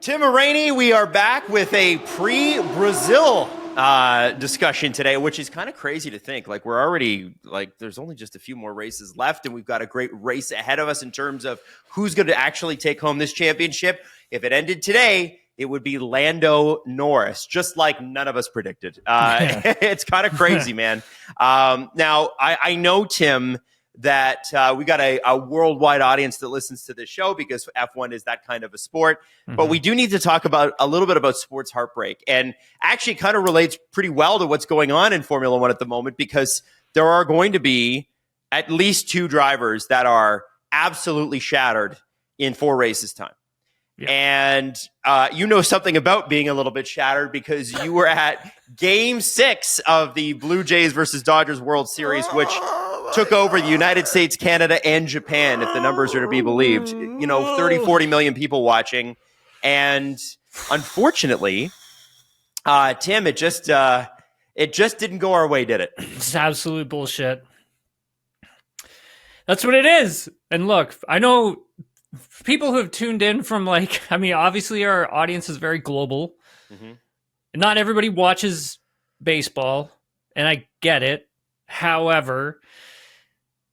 Tim Rainey, we are back with a pre-Brazil discussion today, which is kind of crazy to think. Like, we're already, like, there's only just a few more races left, and we've got a great race ahead of us in terms of who's going to actually take home this championship. If it ended today, it would be Lando Norris, just like none of us predicted. It's kind of crazy, man. Now, I know, Tim, that we got a worldwide audience that listens to this show because F1 is that kind of a sport. Mm-hmm. But we do need to talk about a little bit about sports heartbreak, and actually kind of relates pretty well to what's going on in Formula One at the moment, because there are going to be at least two drivers that are absolutely shattered in 4 races time. Yeah. And you know something about being a little bit shattered because you were at Game 6 of the Blue Jays versus Dodgers World Series, which took over the United States, Canada, and Japan, if the numbers are to be believed. 30, 40 million people watching. And unfortunately, Tim, it just didn't go our way, did it? It's absolute bullshit. That's what it is. And look, I know people who have tuned in from obviously our audience is very global. Mm-hmm. Not everybody watches baseball, and I get it. However,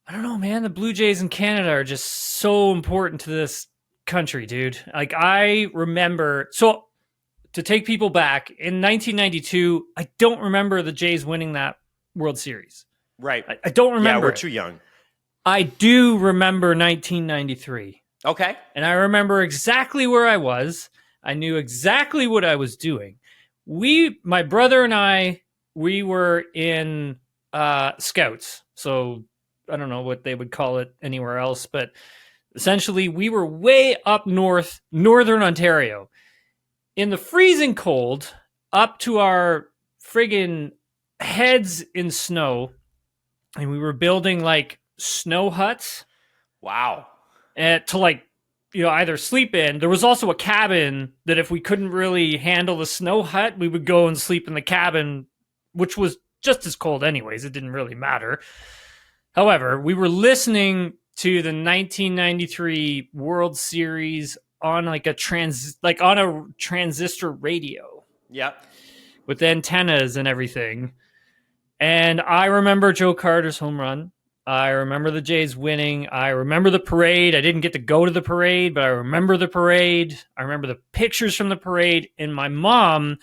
I don't know, man. The Blue Jays in Canada are just so important to this country, dude. Like, I remember, so to take people back, in 1992, I don't remember the Jays winning that World Series. Right. I don't remember. Yeah, we're too young. I do remember 1993. Okay. And I remember exactly where I was. I knew exactly what I was doing. My brother and I, we were in Scouts. So I don't know what they would call it anywhere else, but essentially we were way up north, northern Ontario, in the freezing cold, up to our friggin' heads in snow. And we were building like snow huts. Wow. To either sleep in. There was also a cabin that if we couldn't really handle the snow hut, we would go and sleep in the cabin, which was just as cold anyways. It didn't really matter. However, we were listening to the 1993 World Series on a transistor radio. Yep. With antennas and everything. And I remember Joe Carter's home run. I remember the Jays winning. I remember the parade. I didn't get to go to the parade, but I remember the parade. I remember the pictures from the parade. And my mom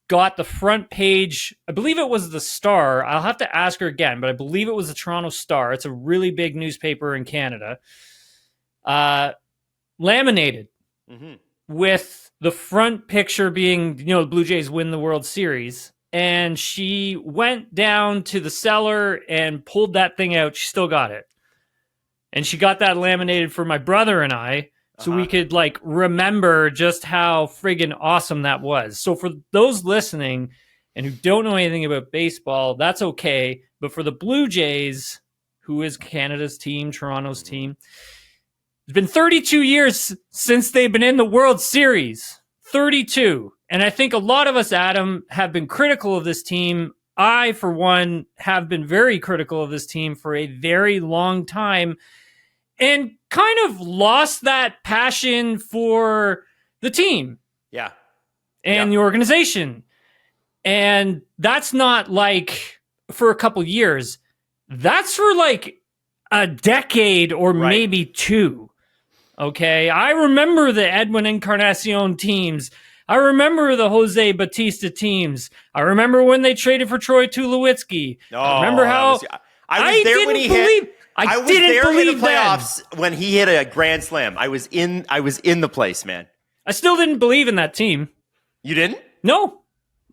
got the front page. I believe it was the Star. I'll have to ask her again, but I believe it was the Toronto Star. It's a really big newspaper in Canada. Laminated with the front picture being, the Blue Jays win the World Series. And she went down to the cellar and pulled that thing out. She still got it. And she got that laminated for my brother and I, so we could remember just how friggin' awesome that was. So for those listening and who don't know anything about baseball, that's okay. But for the Blue Jays, who is Canada's team, Toronto's team, it's been 32 years since they've been in the World Series. 32. And I think a lot of us, Adam, have been critical of this team. I, for one, have been very critical of this team for a very long time and kind of lost that passion for the team. Yeah. And the organization. And that's not for a couple years. That's for a decade or maybe 2. Okay? I remember the Edwin Encarnacion teams. I remember the Jose Batista teams. I remember when they traded for Troy Tulowitzki. I remember how I was there when he hit. I was there in the playoffs when he hit a grand slam. I was in the place, man. I still didn't believe in that team. You didn't? No,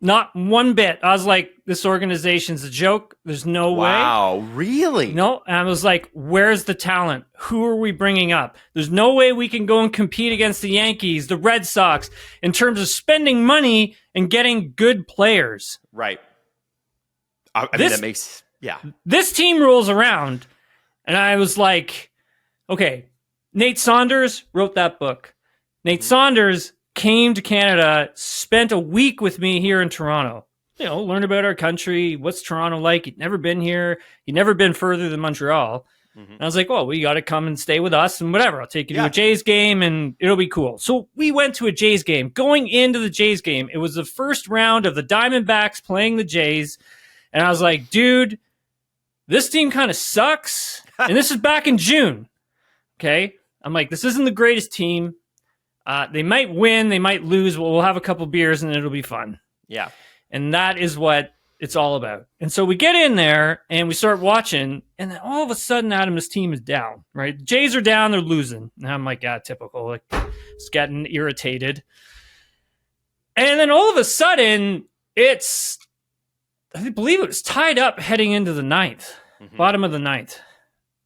not one bit. I was like, this organization's a joke. There's no way. Wow, really? No, and I was like, where's the talent? Who are we bringing up? There's no way we can go and compete against the Yankees, the Red Sox, in terms of spending money and getting good players. Right. I mean, that makes, This team rolls around, and I was like, okay, Nate Saunders wrote that book. Nate Saunders came to Canada, spent a week with me here in Toronto. Learn about our country. What's Toronto like? He'd never been here. He'd never been further than Montreal. And I was like, well, you got to come and stay with us and whatever. I'll take you to a Jays game and it'll be cool. So we went to a Jays game. Going into the Jays game, it was the first round of the Diamondbacks playing the Jays. And I was like, dude, this team kind of sucks. And this is back in June. Okay. I'm like, this isn't the greatest team. They might win. They might lose. Well, we'll have a couple beers and it'll be fun. Yeah. And that is what it's all about. And so we get in there and we start watching, and then all of a sudden, Adam, this team is down, right? The Jays are down, they're losing. And I'm like, typical. Like, it's getting irritated. And then all of a sudden, I believe it was tied up heading into the ninth, bottom of the ninth.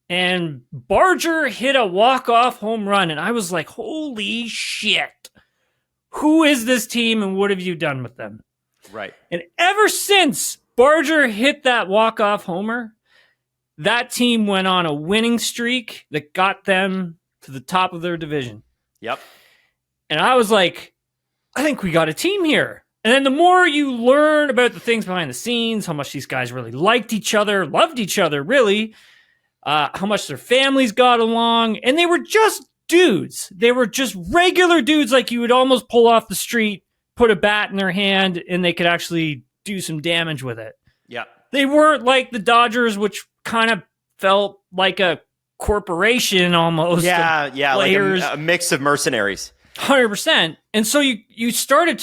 And Barger hit a walk-off home run, and I was like, holy shit. Who is this team, and what have you done with them? Right. And ever since Barger hit that walk-off homer, that team went on a winning streak that got them to the top of their division. Yep. And I was like, I think we got a team here. And then the more you learn about the things behind the scenes, how much these guys really liked each other, loved each other, really, how much their families got along, and they were just dudes. They were just regular dudes like you would almost pull off the street, put a bat in their hand, and they could actually do some damage with it. Yeah. They weren't like the Dodgers, which kind of felt like a corporation almost. Yeah, players. like a mix of mercenaries. 100%. And so I started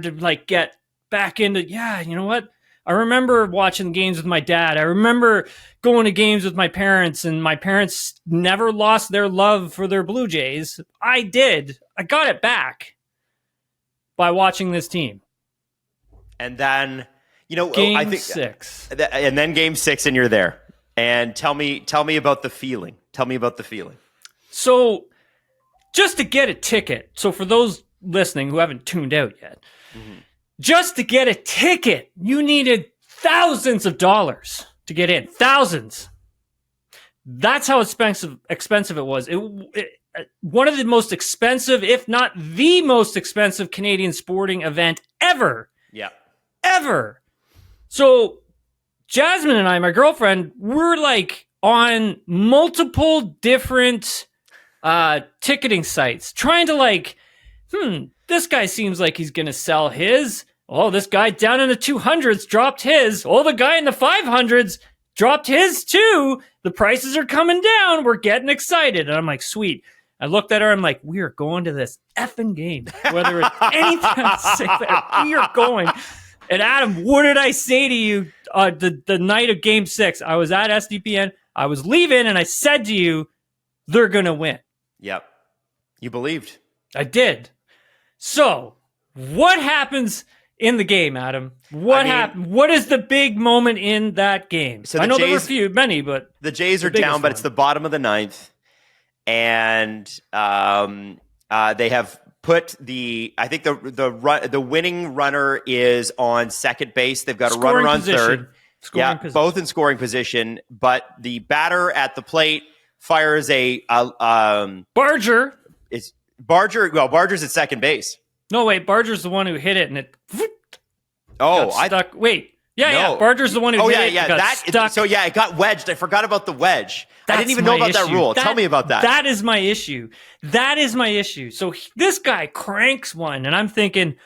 to get back into, you know what? I remember watching games with my dad. I remember going to games with my parents, and my parents never lost their love for their Blue Jays. I did. I got it back by watching this team. And then, Game 6. And then game 6, and you're there. And tell me about the feeling. So, just to get a ticket. So for those listening who haven't tuned out yet, just to get a ticket, you needed thousands of dollars to get in. Thousands. That's how expensive it was. One of the most expensive, if not the most expensive Canadian sporting event ever. Yeah. Ever. So Jasmine and I, my girlfriend, we're like on multiple different ticketing sites trying to this guy seems like he's going to sell his. Oh, this guy down in the 200s dropped his. Oh, the guy in the 500s dropped his too. The prices are coming down. We're getting excited. And I'm like, sweet. I looked at her. I'm like, we are going to this effing game. Whether it's anytime sick, we are going. And Adam, what did I say to you the night of game 6? I was at SDPN. I was leaving, and I said to you, they're going to win. Yep. You believed. I did. So, what happens in the game, Adam? What happened? What is the big moment in that game? So I know there were many, but the Jays are down, but it's the bottom of the ninth, and they have put the winning runner is on second base. They've got a runner on third. Both in scoring position, but the batter at the plate fires a Barger. It's Barger. Well, Barger's at second base. No, wait. Barger's the one who hit it, and it. Got stuck. Wait. Yeah. Barger's the one who hit it. It got wedged. I forgot about the wedge. I didn't even know about that rule. Tell me about that. That is my issue. So this guy cranks one, and I'm thinking,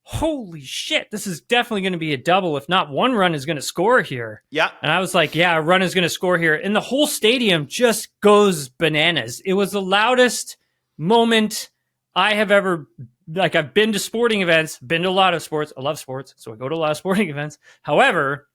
holy shit, this is definitely going to be a double. If not, one run is going to score here. Yeah. And I was like, a run is going to score here. And the whole stadium just goes bananas. It was the loudest moment I have ever, I've been to sporting events, been to a lot of sports. I love sports, so I go to a lot of sporting events. However,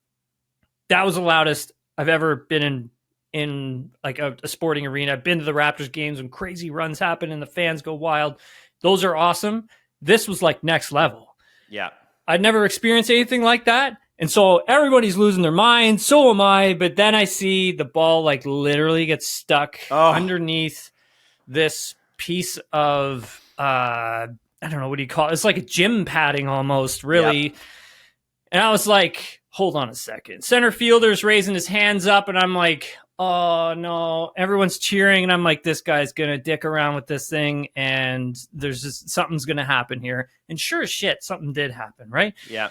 that was the loudest I've ever been in like a sporting arena. I've been to the Raptors games when crazy runs happen and the fans go wild. Those are awesome. This was like next level. Yeah. I'd never experienced anything like that. And so everybody's losing their mind. So am I. But then I see the ball like literally get stuck underneath this piece of, I don't know, what do you call it? It's like a gym padding almost, really. Yep. And I was like, hold on a second. Center fielder's raising his hands up. And I'm like, oh no, everyone's cheering. And I'm like, this guy's going to dick around with this thing. And there's just something's going to happen here. And sure as shit, something did happen, right? Yeah.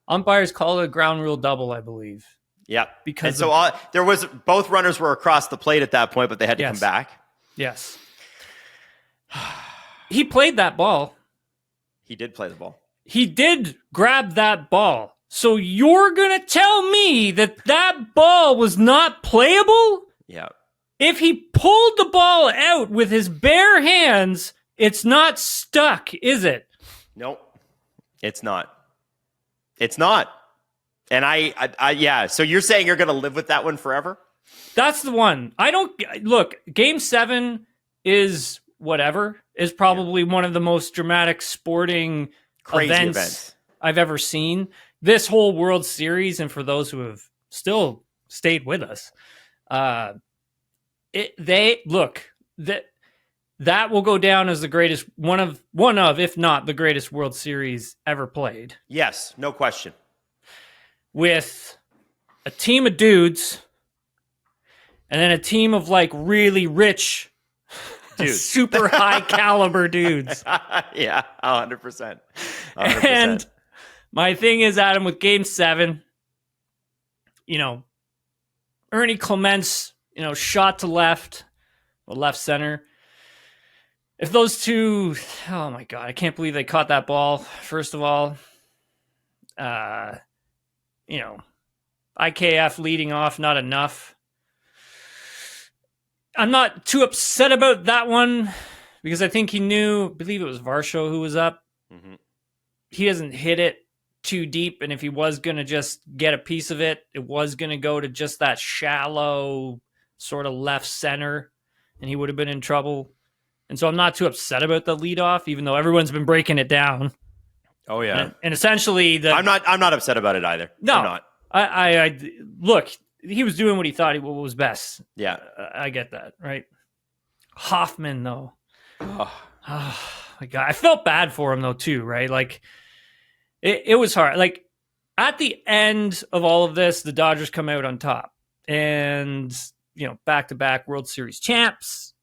Umpires call it a ground rule double, I believe. Yeah. Because there was both runners were across the plate at that point, but they had to come back. Yes. He played that ball. He did play the ball. He did grab that ball. So you're going to tell me that ball was not playable? Yeah. If he pulled the ball out with his bare hands, it's not stuck, is it? Nope. It's not. It's not. And yeah. So you're saying you're going to live with that one forever? That's the one. Look, Game 7 is whatever. Is probably one of the most dramatic sporting crazy events I've ever seen. This whole World Series, and for those who have still stayed with us, that will go down as the greatest one of, if not the greatest World Series ever played. Yes, no question. With a team of dudes and then a team of like really rich, dudes. Super high caliber dudes. Yeah, 100%. And my thing is, Adam, with Game 7, Ernie Clements, shot to left center. If those two, oh my God, I can't believe they caught that ball. First of all, IKF leading off, not enough. I'm not too upset about that one because I think I believe it was Varsho who was up. Mm-hmm. He doesn't hit it too deep, and if he was going to just get a piece of it, it was going to go to just that shallow sort of left center, and he would have been in trouble. And so I'm not too upset about the leadoff, even though everyone's been breaking it down. Oh yeah, and essentially I'm not upset about it either. No, I'm not. I look. He was doing what he thought was best. Yeah, I get that, right? Hoffman, though. Oh my God, I felt bad for him though too, right? Like it was hard. Like at the end of all of this, the Dodgers come out on top, and back-to-back World Series champs,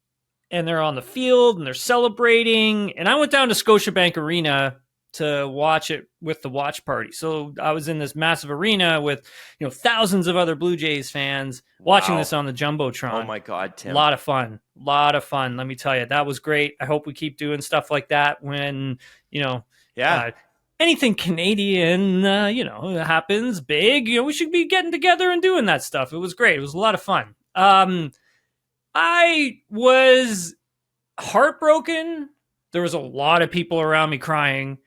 and they're on the field and they're celebrating. And I went down to Scotiabank Arena to watch it with the watch party. So I was in this massive arena with, thousands of other Blue Jays fans watching this on the Jumbotron. Oh my God, Tim. A lot of fun. Let me tell you, that was great. I hope we keep doing stuff like that when, anything Canadian, happens big, we should be getting together and doing that stuff. It was great. It was a lot of fun. I was heartbroken. There was a lot of people around me crying.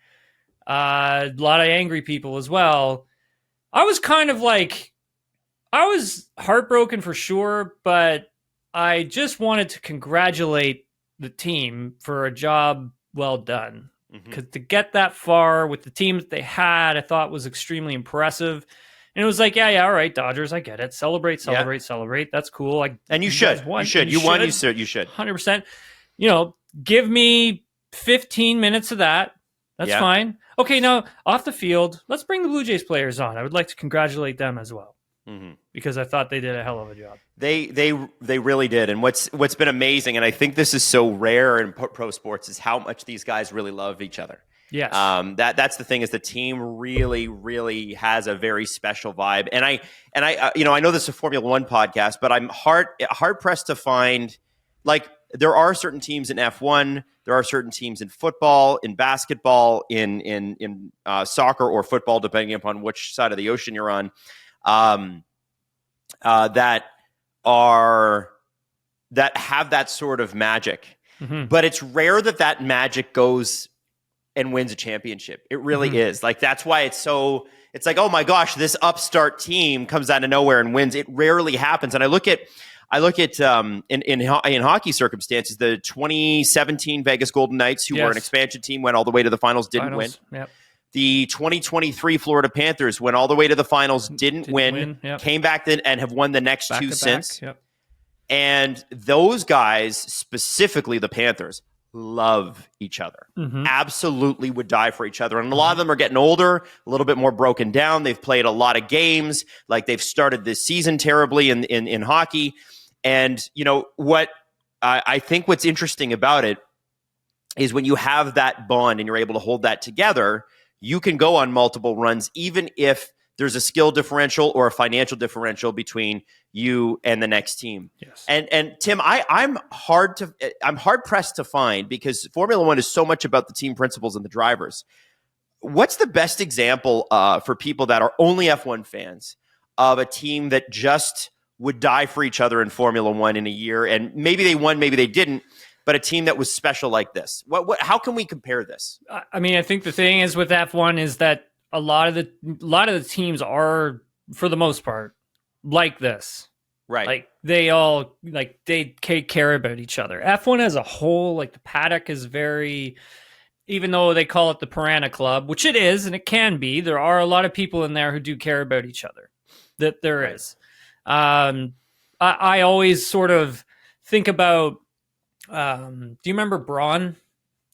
A lot of angry people as well. I was kind of like, I was heartbroken for sure, but I just wanted to congratulate the team for a job well done. Because to get that far with the team that they had, I thought was extremely impressive. And it was like, yeah, all right, Dodgers, I get it. Celebrate. That's cool. And you should. You should. You won. You should. 100%. Give me 15 minutes of that. That's fine. Okay, now off the field, let's bring the Blue Jays players on. I would like to congratulate them as well, because I thought they did a hell of a job. They really did. And what's been amazing, and I think this is so rare in pro sports, is how much these guys really love each other. Yes. That's the thing, is the team really, really has a very special vibe. And I know this is a Formula One podcast, but I'm hard pressed to find, like, there are certain teams in F1, there are certain teams in football, in basketball, in soccer or football, depending upon which side of the ocean you're on, that have that sort of magic. But it's rare that magic goes and wins a championship. It really is. Like, that's why it's like, oh my gosh, this upstart team comes out of nowhere and wins. It rarely happens. And I look at in hockey circumstances, the 2017 Vegas Golden Knights, who were an expansion team, went all the way to the finals, didn't win. Yep. The 2023 Florida Panthers went all the way to the finals, didn't win. Yep. Came back then and have won the next two since. Yep. And those guys, specifically the Panthers, love each other. Absolutely would die for each other. And a lot of them are getting older, a little bit more broken down. They've played a lot of games. Like, they've started this season terribly in hockey. And what I think what's interesting about it is when you have that bond and you're able to hold that together, you can go on multiple runs, even if there's a skill differential or a financial differential between you and the next team. Yes. And Tim, I'm hard pressed to find, because Formula One is so much about the team principles and the drivers. What's the best example for people that are only F1 fans of a team that just would die for each other in Formula One in a year, and maybe they won, maybe they didn't, but a team that was special like this? How can we compare this? I mean, I think the thing is with F1 is that a lot of the teams are, for the most part, like this. Right. Like they care about each other. F1 as a whole, like the paddock is very, even though they call it the Piranha Club, which it is, and it can be, there are a lot of people in there who do care about each other. That there Right. is. I always sort of think about, do you remember Braun?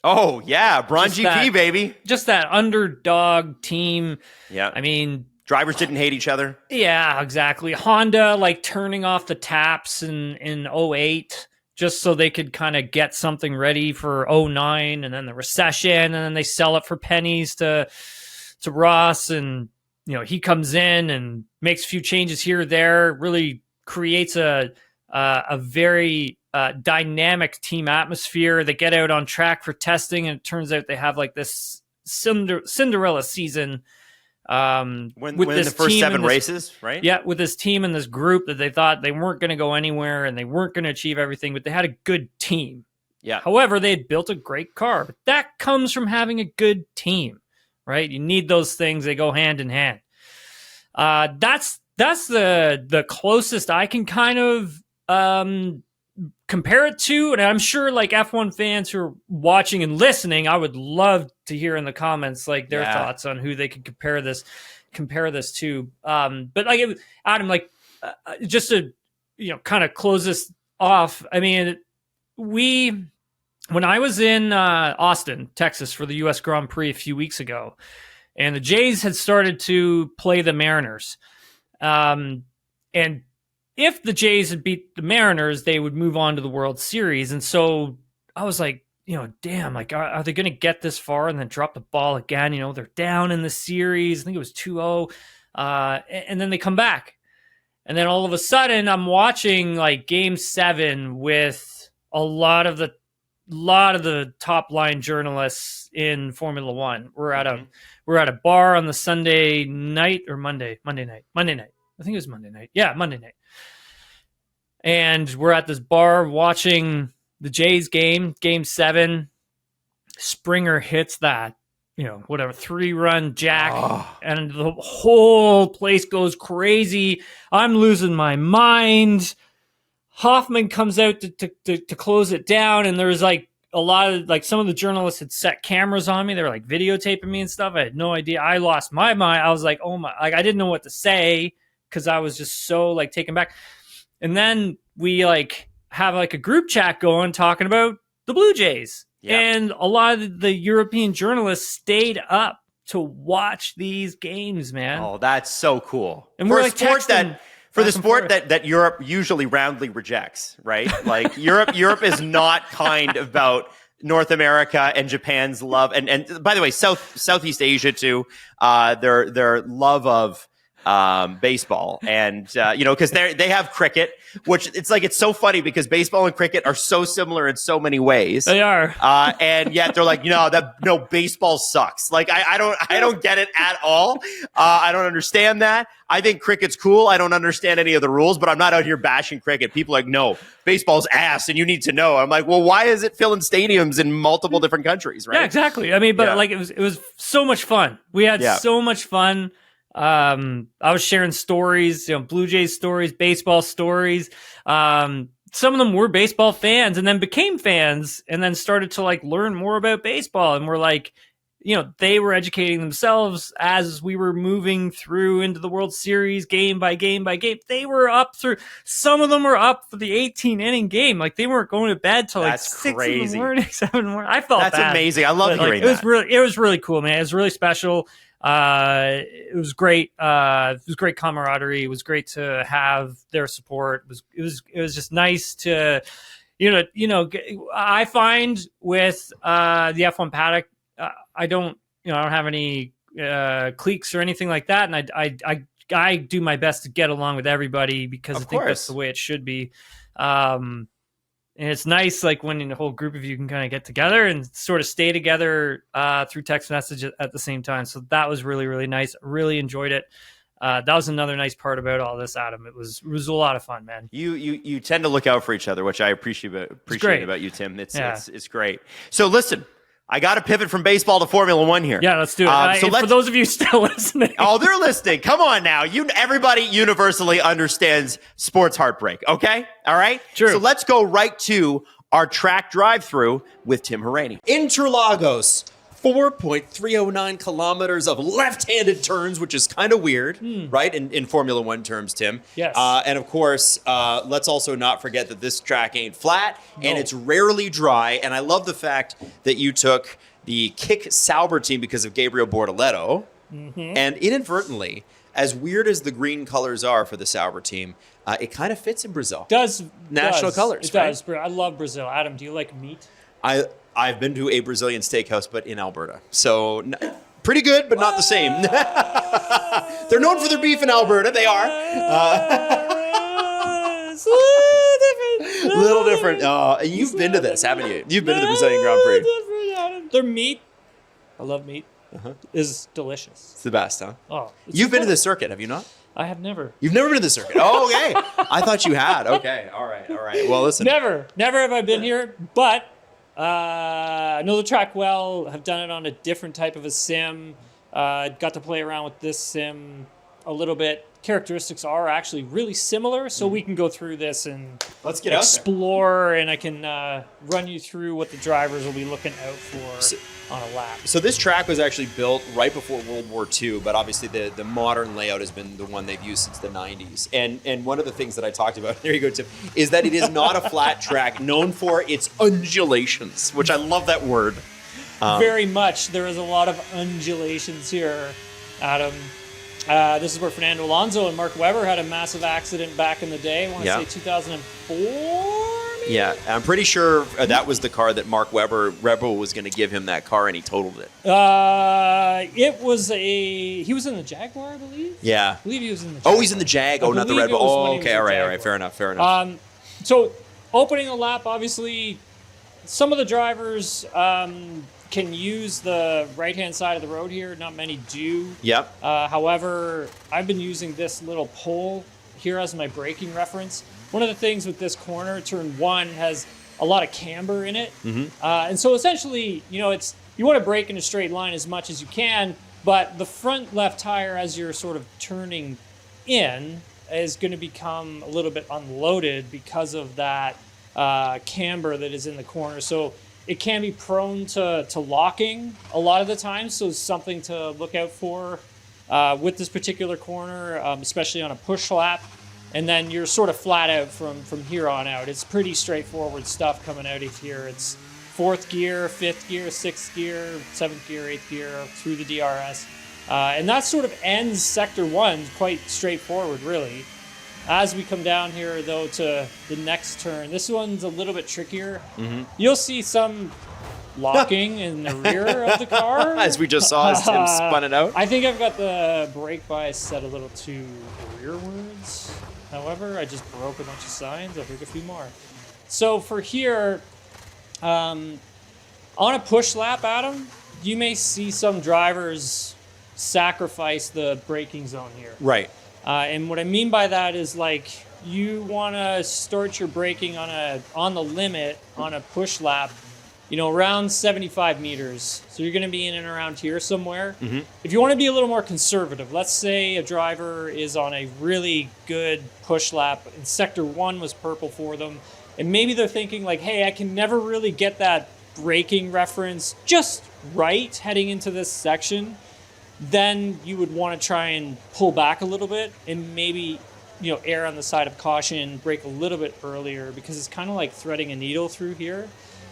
Oh, yeah. Braun Just GP, baby. Just that underdog team. Yeah. I mean, drivers didn't hate each other. yeah, exactly. Honda like turning off the taps in 08 just so they could kind of get something ready for 09, and then the recession, and then they sell it for pennies to Ross, and he comes in and makes a few changes here or there, really creates a very dynamic team atmosphere. They get out on track for testing, and it turns out they have like this Cinderella season. When this the first team 7 and this- races, right? Yeah, with this team and this group that they thought they weren't going to go anywhere and they weren't going to achieve everything, but they had a good team. Yeah. However, they had built a great car. But that comes from having a good team, right? You need those things. They go hand in hand. That's the closest I can kind of compare it to. And I'm sure like F1 fans who are watching and listening, I would love to hear in the comments like their thoughts on who they could compare this to. But like Adam, like just to kind of close this off. I mean, when I was in Austin, Texas for the U.S. Grand Prix a few weeks ago, and the Jays had started to play the Mariners, and if the Jays had beat the Mariners, they would move on to the World Series. And so I was like, damn, like, are they going to get this far and then drop the ball again? They're down in the series. I think it was 2-0. And then they come back. And then all of a sudden I'm watching like Game 7 with a lot of the top line journalists in Formula One. We're at a bar on the Sunday night or Monday night. I think it was Monday night. Yeah, Monday night. And we're at this bar watching the Jays game 7. Springer hits that, 3-run jack, and the whole place goes crazy. I'm losing my mind. Hoffman comes out to close it down, and there's like a lot of like some of the journalists had set cameras on me. They were like videotaping me and stuff. I had no idea. I lost my mind. I was like, oh my, like I didn't know what to say because I was just so like taken back. And then we like have like a group chat going talking about the Blue Jays. Yep. And a lot of the European journalists stayed up to watch these games, man. Oh, that's so cool. And for we're a like sport for the sport forth. that Europe usually roundly rejects, right? Like Europe is not kind about North America and Japan's love, and by the way, Southeast Asia too. Their love of baseball, and because they have cricket, which it's so funny because baseball and cricket are so similar in so many ways. They are, and yet they're like, baseball sucks. Like I don't get it at all. I don't understand that. I think cricket's cool. I don't understand any of the rules, but I'm not out here bashing cricket. People are like, no, baseball's ass, and you need to know. I'm like, well, why is it filling stadiums in multiple different countries? Right? Yeah, exactly. I mean, but like it was so much fun. We had so much fun. I was sharing stories, Blue Jays stories, baseball stories. Some of them were baseball fans and then became fans and then started to like learn more about baseball. And we're like, they were educating themselves as we were moving through into the World Series game by game by game. They were up through, some of them were up for the 18-inning game. Like they weren't going to bed till like 6 in the morning, 7 in the morning. I felt that's bad. Amazing. I love hearing that. It was really cool, man. It was really special. It was great. It was great camaraderie. It was great to have their support. It was just nice to, I find with the F1 paddock, I don't have any cliques or anything like that. And I do my best to get along with everybody because I think that's the way it should be. And it's nice, like when a whole group of you can kind of get together and sort of stay together through text message at the same time. So that was really, really nice. Really enjoyed it. That was another nice part about all this, Adam. It was a lot of fun, man. You tend to look out for each other, which I appreciate about you, Tim. It's great. So listen, I got to pivot from baseball to Formula One here. Yeah, let's do it. For those of you still listening. Oh, they're listening. Come on now. Everybody universally understands sports heartbreak. Okay. All right. True. So let's go right to our track drive-through with Tim Hauraney. Interlagos. 4.309 kilometers of left-handed turns, which is kind of weird, right? In Formula One terms, Tim. Yes. And of course, let's also not forget that this track ain't flat and it's rarely dry. And I love the fact that you took the Kick Sauber team because of Gabriel Bortoletto. And inadvertently, as weird as the green colors are for the Sauber team, it kind of fits in Brazil. National colors, It does. I love Brazil. Adam, do you like meat? I've been to a Brazilian steakhouse, but in Alberta. So pretty good, but not the same. They're known for their beef in Alberta. They are. A little different. You've been to this, haven't you? You've been to the Brazilian Grand Prix. Their meat, I love meat, is delicious. It's the best, huh? Oh, You've been to the circuit, have you not? I have never. You've never been to the circuit? Oh, okay. I thought you had. Okay. All right. Well, listen. Never have I been here, but I know the track well. Have done it on a different type of a sim. Got to play around with this sim a little bit. Characteristics are actually really similar, so we can go through this and let's get explore, and I can run you through what the drivers will be looking out for on a lap. So this track was actually built right before World War II, but obviously the modern layout has been the one they've used since the 90s. And one of the things that I talked about, there you go, Tim, is that it is not a flat track, known for its undulations, which I love that word. Very much. There is a lot of undulations here, Adam. This is where Fernando Alonso and Mark Webber had a massive accident back in the day. I want to say 2004, maybe? Yeah, I'm pretty sure that was the car that Mark Webber was going to give him that car, and he totaled it. He was in the Jaguar, I believe? Yeah. I believe he was in the Jaguar. Oh, he's in the Jag. Oh, not the Red Bull. Oh, okay, all right, fair enough. So, opening a lap, obviously, some of the drivers can use the right-hand side of the road here. Not many do. Yep. However, I've been using this little pole here as my braking reference. One of the things with this corner, turn one, has a lot of camber in it. And so essentially, you want to brake in a straight line as much as you can, but the front left tire, as you're sort of turning in, is going to become a little bit unloaded because of that camber that is in the corner. So it can be prone to locking a lot of the time, so something to look out for with this particular corner, especially on a push lap. And then you're sort of flat out from here on out. It's pretty straightforward stuff coming out of here. It's 4th gear, 5th gear, 6th gear, 7th gear, 8th gear through the DRS. And that sort of ends Sector 1 quite straightforward, really. As we come down here, though, to the next turn, this one's a little bit trickier. You'll see some locking in the rear of the car. As we just saw as Tim spun it out. I think I've got the brake bias set a little too rearwards. However, I just broke a bunch of signs. I'll break a few more. So for here, on a push lap, Adam, you may see some drivers sacrifice the braking zone here. Right. And what I mean by that is, like, you want to start your braking on the limit on a push lap, around 75 meters. So you're going to be in and around here somewhere. If you want to be a little more conservative, let's say a driver is on a really good push lap and Sector 1 was purple for them, and maybe they're thinking like, hey, I can never really get that braking reference just right heading into this section. Then you would want to try and pull back a little bit and maybe, err on the side of caution, brake a little bit earlier, because it's kind of like threading a needle through here.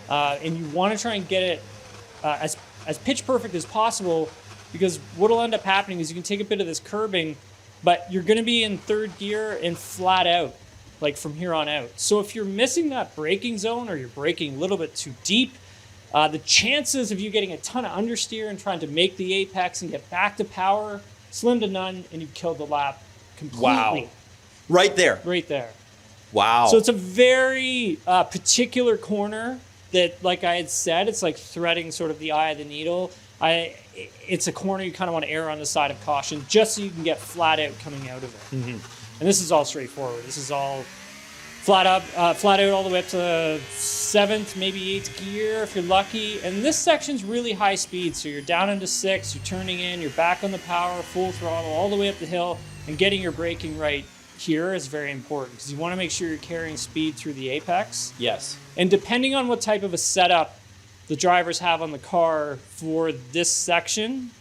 And you want to try and get it as pitch perfect as possible, because what will end up happening is you can take a bit of this curbing, but you're going to be in 3rd gear and flat out, like from here on out. So if you're missing that braking zone or you're braking a little bit too deep, The chances of you getting a ton of understeer and trying to make the apex and get back to power, slim to none, and you killed the lap completely. Wow. Right there. Right there. Wow. So it's a very particular corner that, like I had said, it's like threading sort of the eye of the needle. It's a corner you kind of want to err on the side of caution just so you can get flat out coming out of it. And this is all straightforward. This is all flat out all the way up to 7th, maybe 8th gear if you're lucky. And this section's really high speed, so you're down into 6, you're turning in, you're back on the power, full throttle, all the way up the hill, and getting your braking right here is very important because you want to make sure you're carrying speed through the apex. Yes. And depending on what type of a setup the drivers have on the car for this section,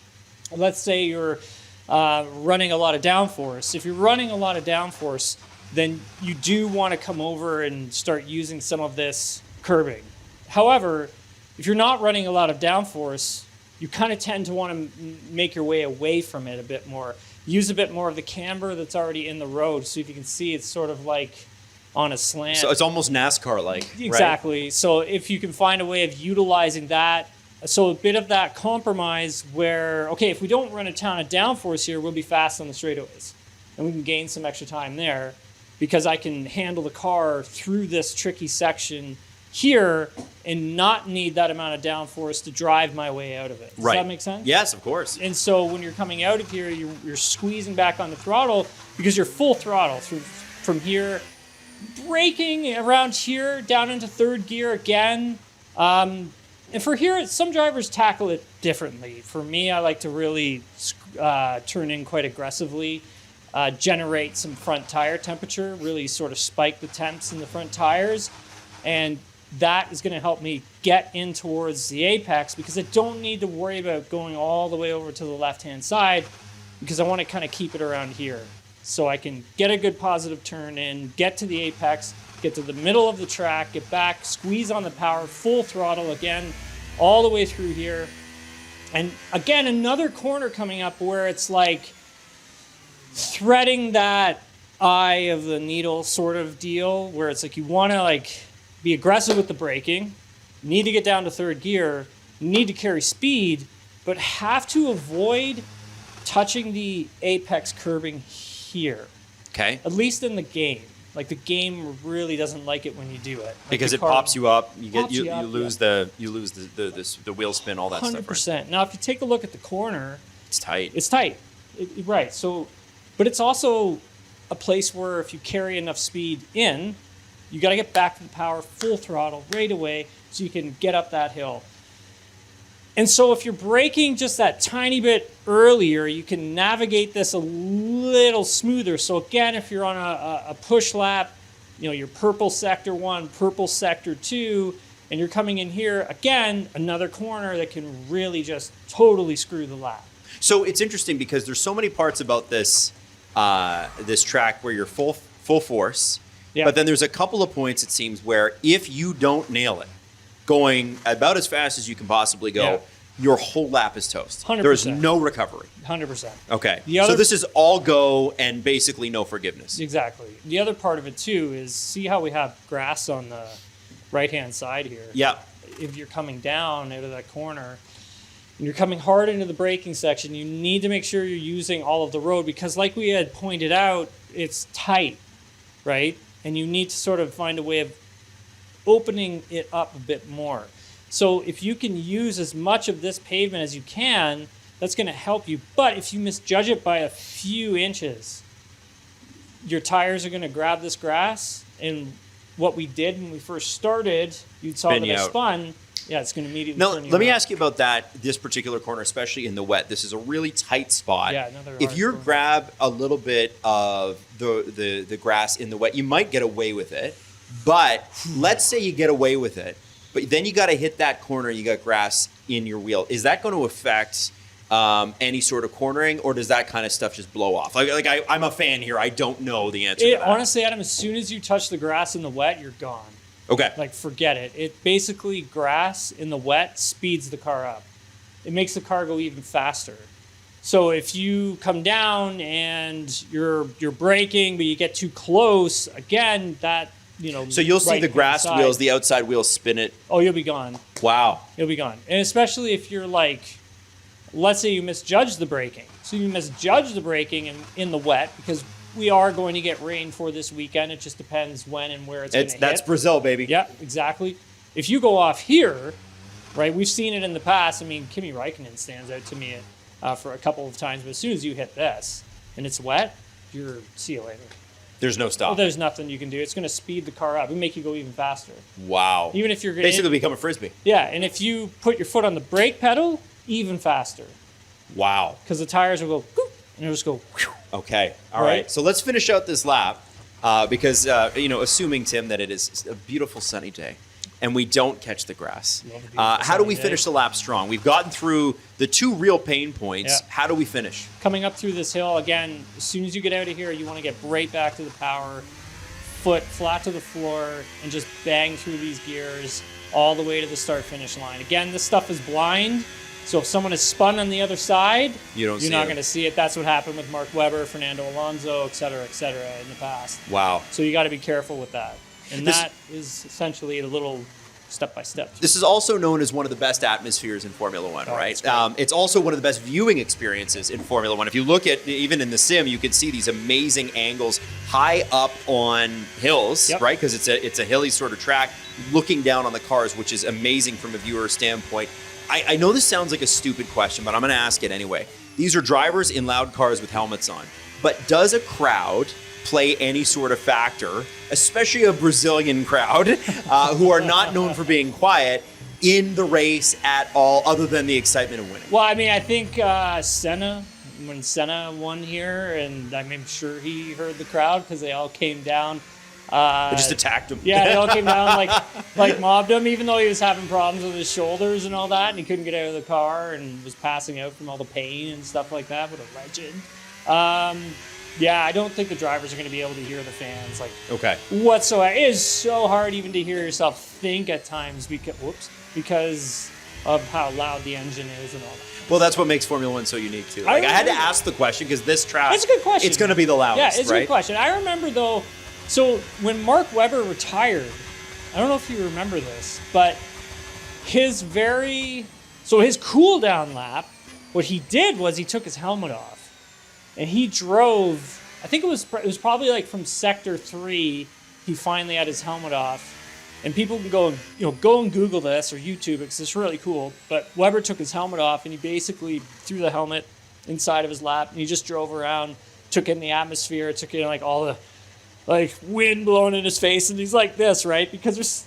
let's say you're running a lot of downforce. If you're running a lot of downforce, then you do want to come over and start using some of this curbing. However, if you're not running a lot of downforce, you kind of tend to want to make your way away from it a bit more. Use a bit more of the camber that's already in the road. So if you can see, it's sort of like on a slant. So it's almost NASCAR-like, exactly. Right? So if you can find a way of utilizing that, so a bit of that compromise where, okay, if we don't run a ton of downforce here, we'll be fast on the straightaways. And we can gain some extra time there because I can handle the car through this tricky section here and not need that amount of downforce to drive my way out of it. Does that make sense? Yes, of course. And so when you're coming out of here, you're squeezing back on the throttle because you're full throttle from here, braking around here, down into 3rd gear again. And for here, some drivers tackle it differently. For me, I like to really turn in quite aggressively, generate some front tire temperature, really sort of spike the temps in the front tires. And that is going to help me get in towards the apex because I don't need to worry about going all the way over to the left-hand side because I want to kind of keep it around here. So I can get a good positive turn in, get to the apex, get to the middle of the track, get back, squeeze on the power, full throttle again, all the way through here. And again, another corner coming up where it's like threading that eye of the needle sort of deal where it's like you want to like be aggressive with the braking, need to get down to 3rd gear, need to carry speed, but have to avoid touching the apex curbing here. Okay. At least in the game. Like the game really doesn't like it when you do it. Like because it pops you up, you lose the wheel spin, all that 100%. stuff. Right? Now if you take a look at the corner, it's tight. It's tight. Right. So, but it's also a place where if you carry enough speed in, you got to get back to the power, full throttle right away so you can get up that hill. And so if you're braking just that tiny bit earlier, you can navigate this a little smoother. So again, if you're on a push lap, your purple sector 1, purple sector 2, and you're coming in here, again, another corner that can really just totally screw the lap. So it's interesting because there's so many parts about this this track where you're full force. Yeah. But then there's a couple of points, it seems, where if you don't nail it, going about as fast as you can possibly go, your whole lap is toast. 100%. There's no recovery. 100%. Okay. So this is all go and basically no forgiveness. Exactly. The other part of it, too, is see how we have grass on the right-hand side here? Yeah. If you're coming down out of that corner and you're coming hard into the braking section, you need to make sure you're using all of the road because like we had pointed out, it's tight, right? And you need to sort of find a way of opening it up a bit more. So if you can use as much of this pavement as you can, that's going to help you. But if you misjudge it by a few inches, your tires are going to grab this grass. And what we did when we first started, you saw that I spun. Yeah, it's going to immediately turn you let me around. ask you about this particular corner, especially in the wet. This is a really tight spot. Yeah, another if you grab a little bit of the grass in the wet, you might get away with it. But let's say you get away with it, but then you got to hit that corner. You got grass in your wheel. Is that going to affect any sort of cornering, or does that kind of stuff just blow off? I'm a fan here. I don't know the answer to that. Honestly, Adam, as soon as you touch the grass in the wet, you're gone. Okay. Like, forget it. It basically, grass in the wet speeds the car up. It makes the car go even faster. So if you come down and you're braking, but you get too close, again, that So you'll see the right-hand grass side. wheels, the outside wheels spin it. Oh, you'll be gone. Wow. You'll be gone. And especially if you're like, let's say you misjudge the braking. So you misjudge the braking in the wet, because we are going to get rain for this weekend. It just depends when and where it's going to hit. That's Brazil, baby. Yeah, exactly. If you go off here, right, we've seen it in the past. I mean, Kimi Räikkönen stands out to me for a couple of times, but as soon as you hit this and it's wet, see you later. There's no stop. Well, there's nothing you can do. It's going to speed the car up and make you go even faster. Wow. Even if you're going basically become a Frisbee. Yeah, and if you put your foot on the brake pedal, even faster. Wow. Because the tires will go, whoop, and it'll just go, whew. Okay. All right. So let's finish out this lap because, assuming, Tim, that it is a beautiful sunny day and we don't catch the grass, how do we finish the lap strong? We've gotten through the two real pain points. Yeah. How do we finish? Coming up through this hill, again, as soon as you get out of here, you want to get right back to the power, foot flat to the floor, and just bang through these gears all the way to the start-finish line. Again, this stuff is blind, so if someone is spun on the other side, you're not going to see it. That's what happened with Mark Webber, Fernando Alonso, et cetera, in the past. Wow. So you got to be careful with that. And that is essentially a little step-by-step. This is also known as one of the best atmospheres in Formula One, right? It's It's also one of the best viewing experiences in Formula One. If you look at, even in the sim, you can see these amazing angles high up on hills, right? Because it's a hilly sort of track, looking down on the cars, which is amazing from a viewer standpoint. I know this sounds like a stupid question, but I'm going to ask it anyway. These are drivers in loud cars with helmets on. But does a crowd play any sort of factor, especially a Brazilian crowd who are not known for being quiet, in the race at all, other than the excitement of winning? Well, I mean, I think when Senna won here, and I'm sure he heard the crowd because they all came down. They just attacked him. Yeah, they all came down like mobbed him, even though he was having problems with his shoulders and all that, and he couldn't get out of the car and was passing out from all the pain and stuff like that. What a legend. Yeah, I don't think the drivers are going to be able to hear the fans whatsoever. It is so hard even to hear yourself think at times because of how loud the engine is and all that. Well, that's what makes Formula One so unique too. I had to ask the question because this track, it's a good question. It's going to be the loudest, yeah, it's a good question. I remember though. So when Mark Webber retired, I don't know if you remember this, but his cool down lap, what he did was he took his helmet off and he drove. I think it was probably like from sector 3. He finally had his helmet off, and people can go and Google this or YouTube it because it's really cool. But Webber took his helmet off and he basically threw the helmet inside of his lap and he just drove around, took in the atmosphere, took in like all the wind blowing in his face, and he's like this, right? Because there's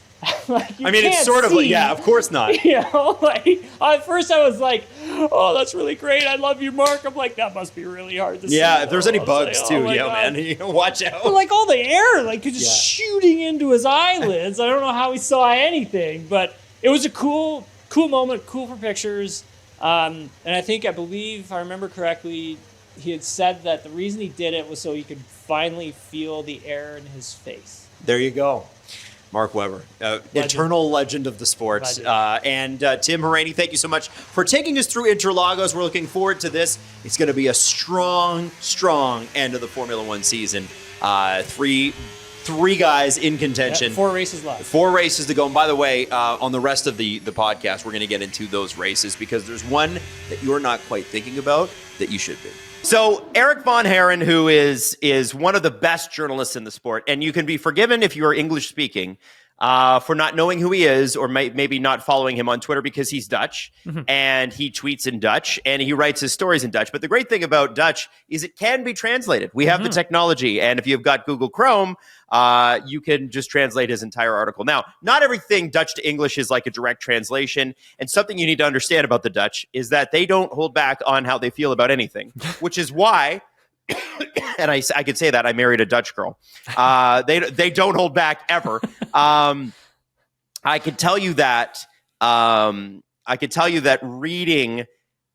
it's sort of like, yeah, of course not. At first I was like, oh, that's really great. I love you, Mark. I'm like, that must be really hard to see. Yeah, if there's any bugs like, too, God. man, watch out. But all the air, just shooting into his eyelids. I don't know how he saw anything, but it was a cool moment, cool for pictures. And I believe, if I remember correctly, he had said that the reason he did it was so he could finally feel the air in his face. There you go. Mark Webber, eternal legend of the sport. And Tim Hauraney, thank you so much for taking us through Interlagos. We're looking forward to this. It's going to be a strong, strong end of the Formula One season. Three guys in contention. 4 races left. 4 races to go. And by the way, on the rest of the podcast, we're going to get into those races because there's one that you're not quite thinking about that you should be. So Eric Von Herren, who is one of the best journalists in the sport, and you can be forgiven if you are English speaking for not knowing who he is or maybe not following him on Twitter because he's Dutch and he tweets in Dutch and he writes his stories in Dutch. But the great thing about Dutch is it can be translated. We have the technology, and if you've got Google Chrome, you can just translate his entire article. Now, not everything Dutch to English is like a direct translation, and something you need to understand about the Dutch is that they don't hold back on how they feel about anything, which is why, and I could say that I married a Dutch girl. They don't hold back ever. I could tell you that reading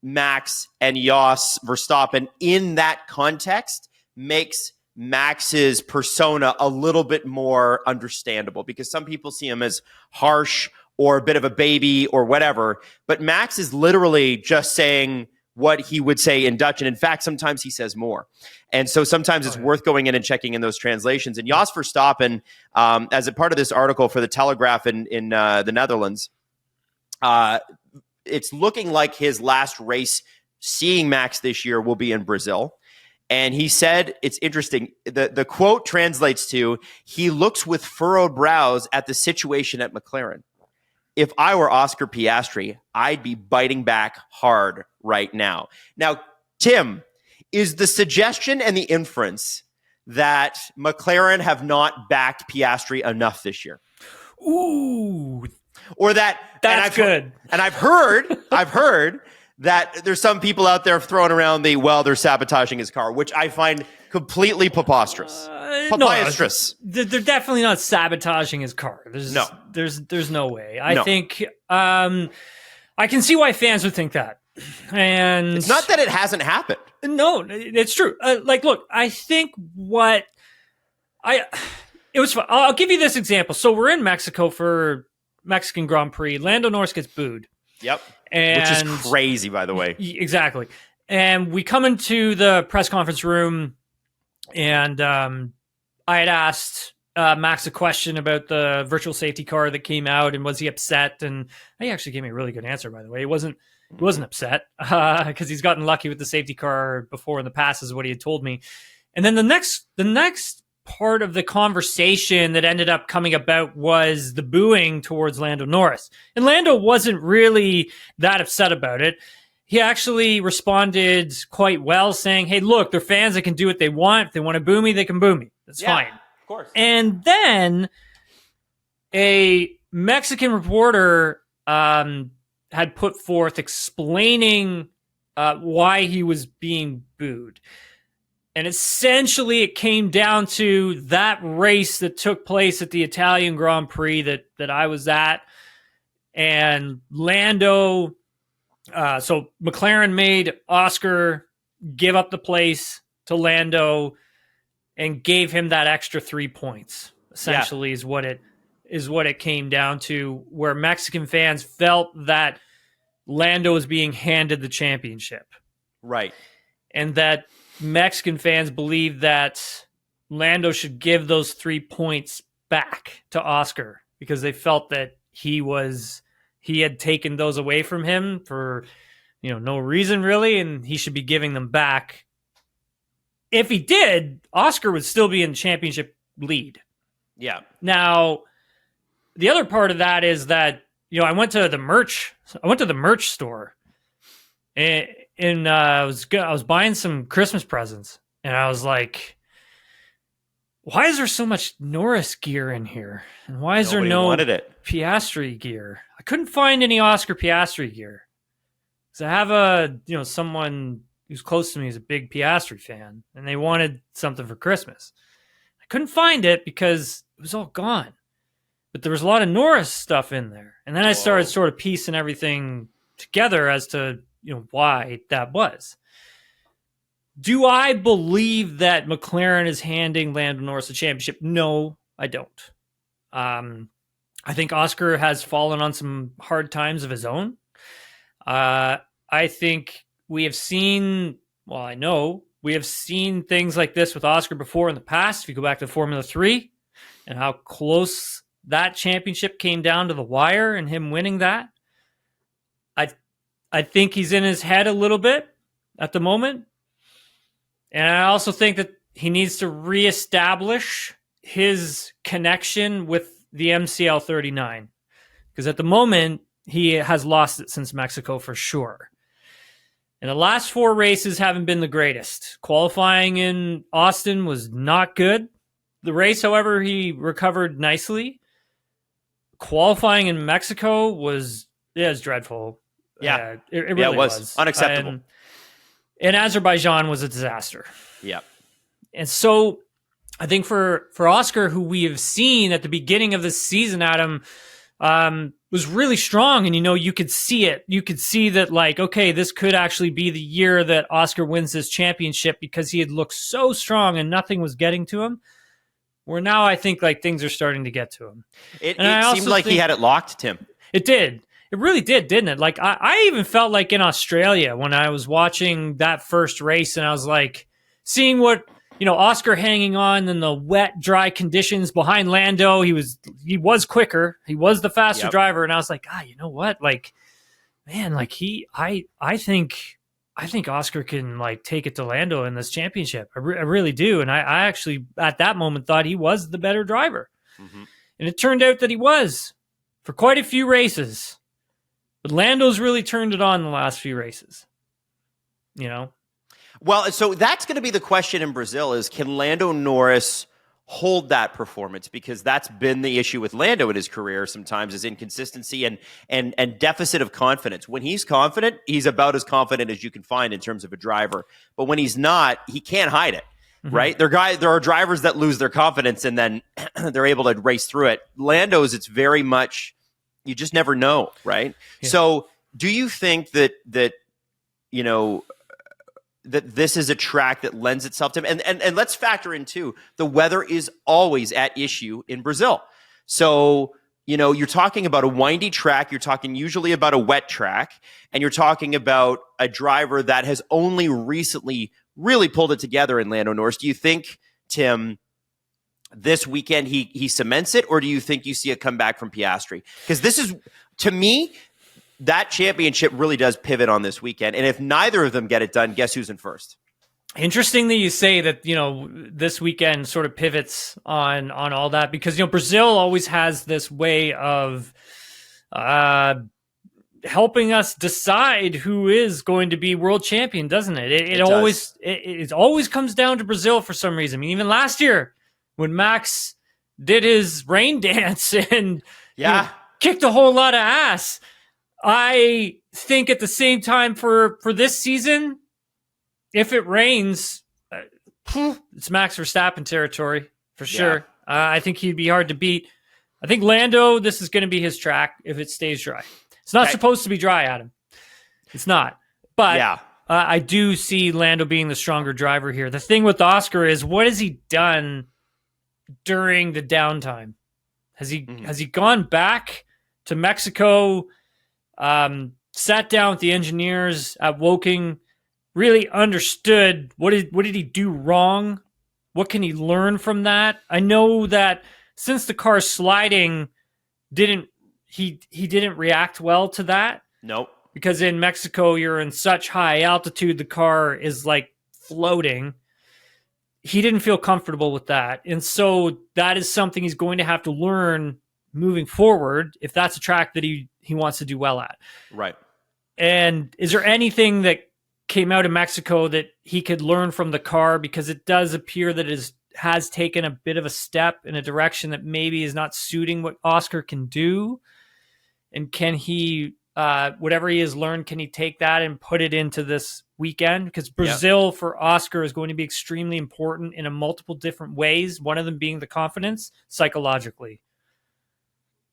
Max and Jos Verstappen in that context makes Max's persona a little bit more understandable because some people see him as harsh or a bit of a baby or whatever. But Max is literally just saying what he would say in Dutch. And in fact, sometimes he says more. And so sometimes it's worth going in and checking in those translations. And Jos Verstappen, as a part of this article for the Telegraph in the Netherlands, it's looking like his last race seeing Max this year will be in Brazil. And he said, it's interesting, the quote translates to, he looks with furrowed brows at the situation at McLaren. If I were Oscar Piastri, I'd be biting back hard right now. Now, Tim, is the suggestion and the inference that McLaren have not backed Piastri enough this year? Ooh, or that's good. I've heard that there's some people out there throwing around they're sabotaging his car, which I find completely preposterous. Preposterous. No, they're definitely not sabotaging his car. There's no way. I think I can see why fans would think that. And it's not that it hasn't happened. No, it's true. Look, I think it was fun. I'll give you this example. So we're in Mexico for Mexican Grand Prix. Lando Norris gets booed. Yep. Which is crazy, by the way. Exactly. And we come into the press conference room, and I had asked Max a question about the virtual safety car that came out, and was he upset? And he actually gave me a really good answer, by the way. He wasn't upset because he's gotten lucky with the safety car before in the past, is what he had told me. And then the next part of the conversation that ended up coming about was the booing towards Lando Norris. And Lando wasn't really that upset about it. He actually responded quite well, saying, hey, look, they're fans that can do what they want. If they want to boo me, they can boo me. That's fine. Of course. And then a Mexican reporter had put forth explaining why he was being booed. And essentially it came down to that race that took place at the Italian Grand Prix that I was at. And Lando, so McLaren made Oscar give up the place to Lando and gave him that extra 3 points, essentially, is what it came down to, where Mexican fans felt that Lando was being handed the championship. Right. And that Mexican fans believe that Lando should give those 3 points back to Oscar because they felt that he had taken those away from him for, no reason really, and he should be giving them back. If he did, Oscar would still be in championship lead. Yeah. Now, the other part of that is that, I went to the merch store and I was buying some Christmas presents, and I was like, why is there so much Norris gear in here? And why is there no Piastri gear? I couldn't find any Oscar Piastri gear. Because I have someone who's close to me is a big Piastri fan, and they wanted something for Christmas. I couldn't find it because it was all gone. But there was a lot of Norris stuff in there. And then I started sort of piecing everything together as to, why that was. Do I believe that McLaren is handing Lando Norris a championship? No, I don't. I think Oscar has fallen on some hard times of his own. I think we have seen, I know we have seen things like this with Oscar before in the past. If you go back to Formula 3 and how close that championship came down to the wire and him winning that, I think he's in his head a little bit at the moment. And I also think that he needs to reestablish his connection with the MCL 39. Because at the moment, he has lost it since Mexico for sure. And the last 4 races haven't been the greatest. Qualifying in Austin was not good. The race, however, he recovered nicely. Qualifying in Mexico was dreadful. Yeah, it really was unacceptable. And Azerbaijan was a disaster. Yeah. And so I think for Oscar, who we have seen at the beginning of the season, Adam, was really strong. And, you could see it. You could see that, okay, this could actually be the year that Oscar wins this championship because he had looked so strong and nothing was getting to him. Where now I think things are starting to get to him. It seemed like he had it locked, Tim. It did. It really did, didn't it? Like I even felt like in Australia when I was watching that first race, and I was like seeing what, Oscar hanging on in the wet, dry conditions behind Lando. He was quicker. He was the faster driver, and I was like, you know what? Like, man, like I think Oscar can like take it to Lando in this championship. I really do, and I actually at that moment thought he was the better driver, and it turned out that he was for quite a few races. But Lando's really turned it on the last few races, Well, so that's going to be the question in Brazil is, can Lando Norris hold that performance? Because that's been the issue with Lando in his career sometimes, is inconsistency and deficit of confidence. When he's confident, he's about as confident as you can find in terms of a driver. But when he's not, he can't hide it, right? There are drivers that lose their confidence and then they're able to race through it. Lando's, it's very much... you just never know, right? Yeah. So do you think that that this is a track that lends itself to him? And let's factor in too, the weather is always at issue in Brazil. So, you're talking about a windy track, you're talking usually about a wet track, and you're talking about a driver that has only recently really pulled it together in Lando Norris. Do you think, Tim, this weekend he cements it, or do you think you see a comeback from Piastri? Because this is, to me, that championship really does pivot on this weekend. And if neither of them get it done, guess who's in first? Interesting that you say that, this weekend sort of pivots on all that, because, Brazil always has this way of helping us decide who is going to be world champion, doesn't it? It always comes down to Brazil for some reason. I mean, even last year, when Max did his rain dance and kicked a whole lot of ass, I think at the same time for this season, if it rains, it's Max Verstappen territory for sure. I think he'd be hard to beat. I think Lando, this is going to be his track if it stays dry. It's not supposed to be dry, Adam. It's not. But I do see Lando being the stronger driver here. The thing with Oscar is, what has he done during the downtime? Has he gone back to Mexico, sat down with the engineers at Woking, really understood what did he do wrong? What can he learn from that? I know that since the car's sliding, he didn't react well to that. Nope. Because in Mexico, you're in such high altitude, the car is like floating. He didn't feel comfortable with that. And so that is something he's going to have to learn moving forward if that's a track that he wants to do well at. Right. And is there anything that came out of Mexico that he could learn from the car? Because it does appear that it has taken a bit of a step in a direction that maybe is not suiting what Oscar can do. And can he, whatever he has learned, can he take that and put it into this weekend? Because Brazil for Oscar is going to be extremely important in a multiple different ways. One of them being the confidence psychologically.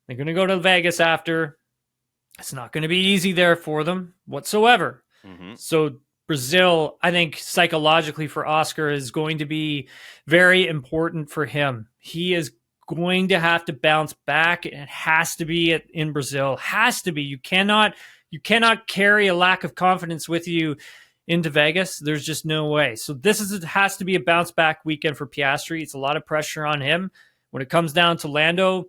They're going to go to Vegas after. It's not going to be easy there for them whatsoever. So Brazil, I think psychologically for Oscar is going to be very important for him. He is going to have to bounce back. It has to be in Brazil. Has to be. You cannot carry a lack of confidence with you into Vegas. There's just no way. So has to be a bounce back weekend for Piastri. It's a lot of pressure on him. When it comes down to Lando,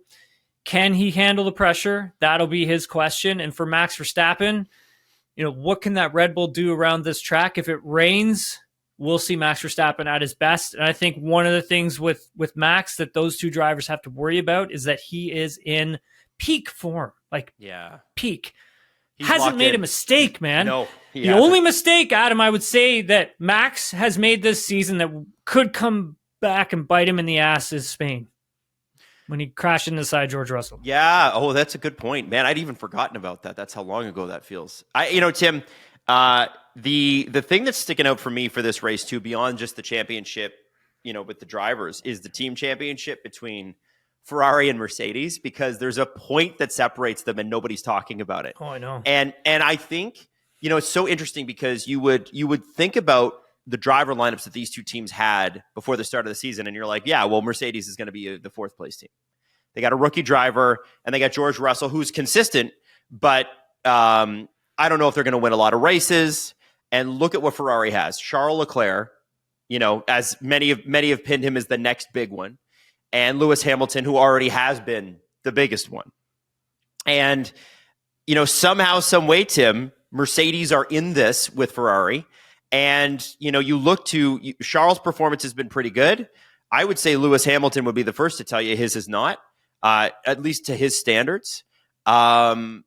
can he handle the pressure? That'll be his question. And for Max Verstappen, what can that Red Bull do around this track? If it rains, we'll see Max Verstappen at his best. And I think one of the things with Max that those two drivers have to worry about is that he is in peak form. Peak. He's hasn't made a mistake, man. No. The only mistake, Adam, I would say that Max has made this season that could come back and bite him in the ass is Spain, when he crashed into the side of George Russell. Yeah. Oh, that's a good point, man. I'd even forgotten about that. That's how long ago that feels. Tim, the thing that's sticking out for me for this race too, beyond just the championship, with the drivers, is the team championship between Ferrari and Mercedes, because there's a point that separates them and nobody's talking about it. Oh, I know. And I think, it's so interesting because you would think about the driver lineups that these two teams had before the start of the season, and you're like, yeah, well, Mercedes is going to be the fourth place team. They got a rookie driver, and they got George Russell, who's consistent, but I don't know if they're going to win a lot of races. And look at what Ferrari has. Charles Leclerc, as many have pinned him as the next big one, and Lewis Hamilton, who already has been the biggest one. And, somehow, some way, Tim, Mercedes are in this with Ferrari. And, you look to Charles' performance has been pretty good. I would say Lewis Hamilton would be the first to tell you his is not, at least to his standards. I'm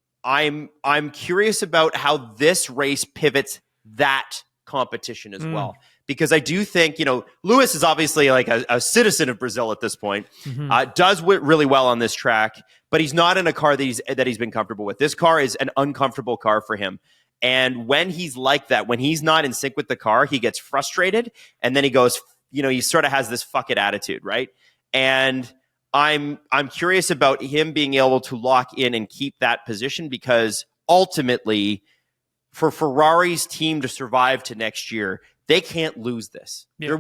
curious about how this race pivots that competition as well. Because I do think, Lewis is obviously like a citizen of Brazil at this point, does really well on this track, but he's not in a car that he's been comfortable with. This car is an uncomfortable car for him. And when he's like that, when he's not in sync with the car, he gets frustrated, and then he goes, he sort of has this fuck it attitude, right? And I'm curious about him being able to lock in and keep that position, because ultimately, for Ferrari's team to survive to next year, they can't lose this. Yeah.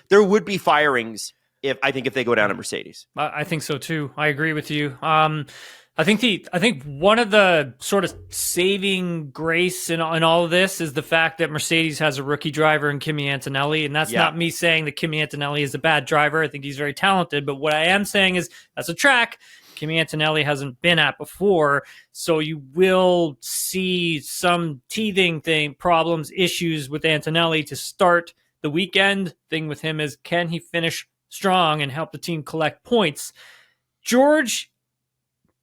There would be firings if they go down to Mercedes. I think so too. I agree with you. I think one of the sort of saving grace in all of this is the fact that Mercedes has a rookie driver in Kimi Antonelli, and that's not me saying that Kimi Antonelli is a bad driver. I think he's very talented, but what I am saying is that's a track Kimi Antonelli hasn't been at before, so you will see some teething problems, issues with Antonelli to start the weekend. Thing with him is, can he finish strong and help the team collect points? George,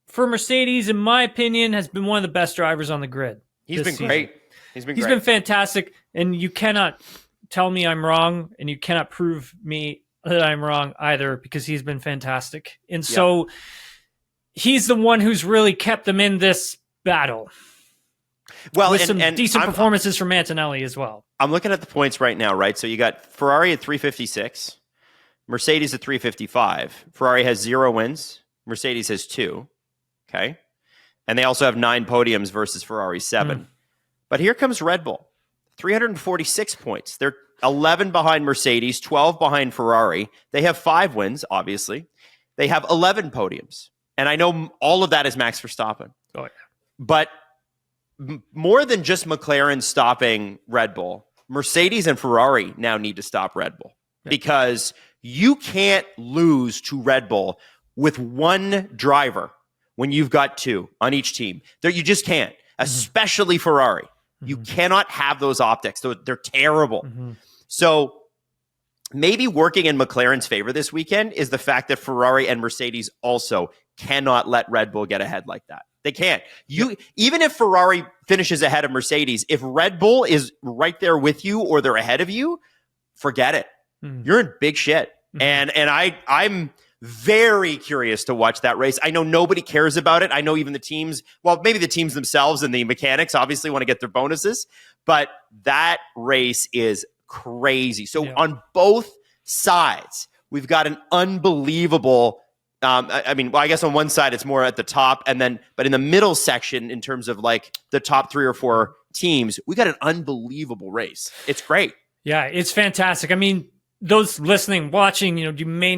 for Mercedes, in my opinion, has been one of the best drivers on the grid. He's been great. He's been fantastic, and you cannot tell me I'm wrong, and you cannot prove me that I'm wrong either, because he's been fantastic. And so he's the one who's really kept them in this battle. Well, with some decent performances from Antonelli as well. I'm looking at the points right now, right? So you got Ferrari at 356, Mercedes at 355. Ferrari has 0 wins. Mercedes has 2. Okay. And they also have 9 podiums versus Ferrari's 7. But here comes Red Bull, 346 points. They're 11 behind Mercedes, 12 behind Ferrari. They have 5 wins, obviously. They have 11 podiums. And I know all of that is Max Verstappen. Oh, yeah. But more than just McLaren stopping Red Bull, Mercedes and Ferrari now need to stop Red Bull, because you can't lose to Red Bull with one driver when you've got 2 on each team. You just can't, especially Ferrari. You cannot have those optics. They're terrible. So maybe working in McLaren's favor this weekend is the fact that Ferrari and Mercedes also cannot let Red Bull get ahead like that. They can't. Even if Ferrari finishes ahead of Mercedes, if Red Bull is right there with you or they're ahead of you, forget it. You're in big shit. And I'm very curious to watch that race. I know nobody cares about it. I know even the teams, well, maybe the teams themselves and the mechanics obviously want to get their bonuses, but that race is crazy. So on both sides, we've got an unbelievable I guess on one side it's more at the top, but in the middle section, in terms of like the top 3 or 4 teams, we got an unbelievable race. It's great. Yeah, it's fantastic. I mean, those listening, watching, you may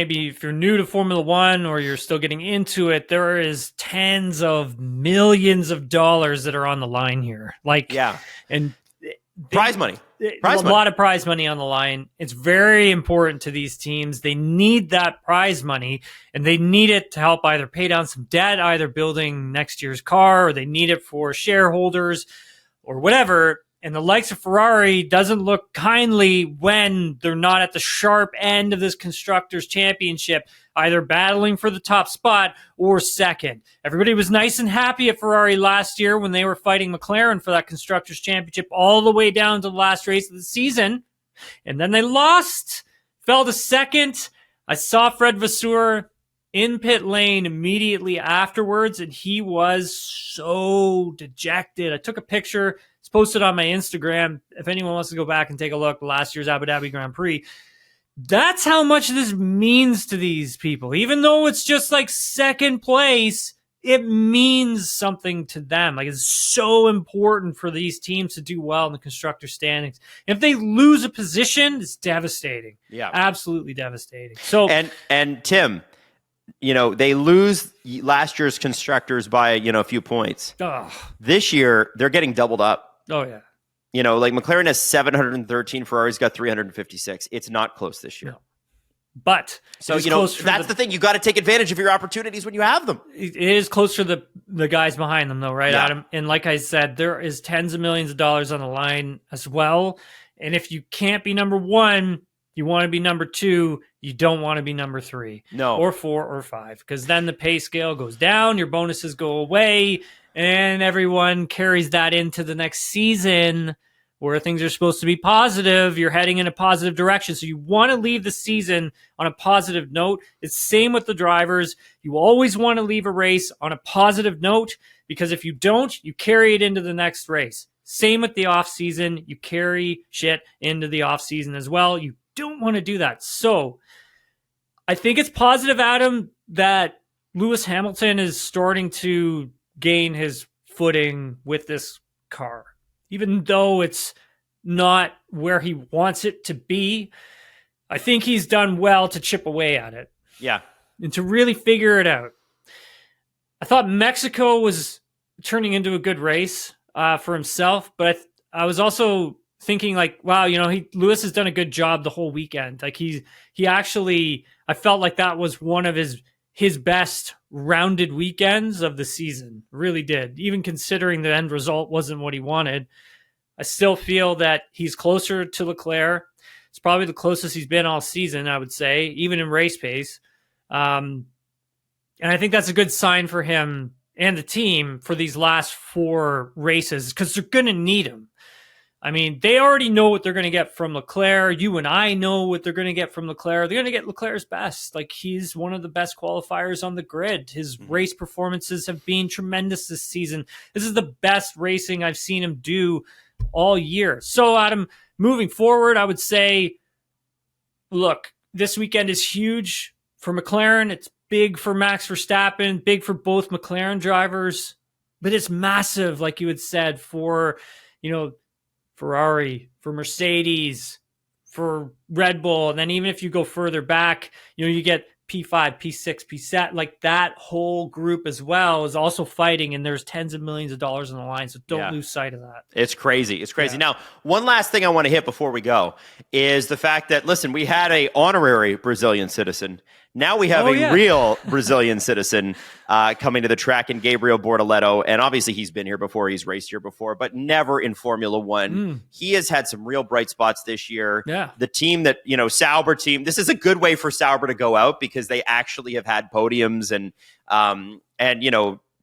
be, if you're new to Formula One or you're still getting into it, there is tens of millions of dollars that are on the line here. And prize money. A lot of prize money on the line. It's very important to these teams. They need that prize money, and they need it to help either pay down some debt, either building next year's car, or they need it for shareholders or whatever. And the likes of Ferrari doesn't look kindly when they're not at the sharp end of this Constructors Championship, either battling for the top spot or second. Everybody was nice and happy at Ferrari last year when they were fighting McLaren for that Constructors Championship all the way down to the last race of the season. And then they lost, fell to second. I saw Fred Vasseur in pit lane immediately afterwards, and he was so dejected. I took a picture. It's posted on my Instagram. If anyone wants to go back and take a look, last year's Abu Dhabi Grand Prix. That's how much this means to these people. Even though it's just like second place, it means something to them. Like, it's so important for these teams to do well in the constructor standings. If they lose a position, it's devastating. Yeah. Absolutely devastating. So, and Tim, they lose last year's constructors by, a few points. Oh, This year, they're getting doubled up. oh yeah. Like McLaren has 713, Ferrari's got 356. It's not close this year. No. But So, it is close for that's the thing. You got to take advantage of your opportunities when you have them. It is close for the guys behind them, though, right, Yeah. Adam? And like I said, there is tens of millions of dollars on the line as well. And if you can't be number one, you want to be number two. You don't want to be number three, No. or four, or five, because then the pay scale goes down, your bonuses go away, and everyone carries that into the next season where things are supposed to be positive. You're heading in a positive direction. So you want to leave the season on a positive note. It's same with the drivers. You always want to leave a race on a positive note, because if you don't, you carry it into the next race. Same with the off season. You carry shit into the off season as well. You don't want to do that. So I think it's positive, Adam, that Lewis Hamilton is starting to gain his footing with this car. Even though it's not where he wants it to be, I think he's done well to chip away at it. Yeah. And to really figure it out. I thought Mexico was turning into a good race for himself, but I was also thinking like, wow, Lewis has done a good job the whole weekend. Like he actually, I felt like that was one of his best rounded weekends of the season. Really did. Even considering the end result wasn't what he wanted, I still feel that he's closer to Leclerc. It's probably the closest he's been all season, I would say, even in race pace. And I think that's a good sign for him and the team for these last 4 races, because they're going to need him. I mean, they already know what they're going to get from Leclerc. You and I know what they're going to get from Leclerc. They're going to get Leclerc's best. Like, he's one of the best qualifiers on the grid. His race performances have been tremendous this season. This is the best racing I've seen him do all year. So, Adam, moving forward, I would say, look, this weekend is huge for McLaren. It's big for Max Verstappen, big for both McLaren drivers, but it's massive, like you had said, for, Ferrari, for Mercedes, for Red Bull. And then even if you go further back, you get P5, P6, P7, like that whole group as well is also fighting, and there's tens of millions of dollars on the line. So don't lose sight of that. It's crazy. It's crazy. Yeah. Now, one last thing I want to hit before we go is the fact that, listen, we had a honorary Brazilian citizen. Now we have real Brazilian citizen coming to the track in Gabriel Bortoletto. And obviously he's been here before. He's raced here before, but never in Formula One. He has had some real bright spots this year. Yeah. The team that, Sauber team, this is a good way for Sauber to go out because they actually have had podiums and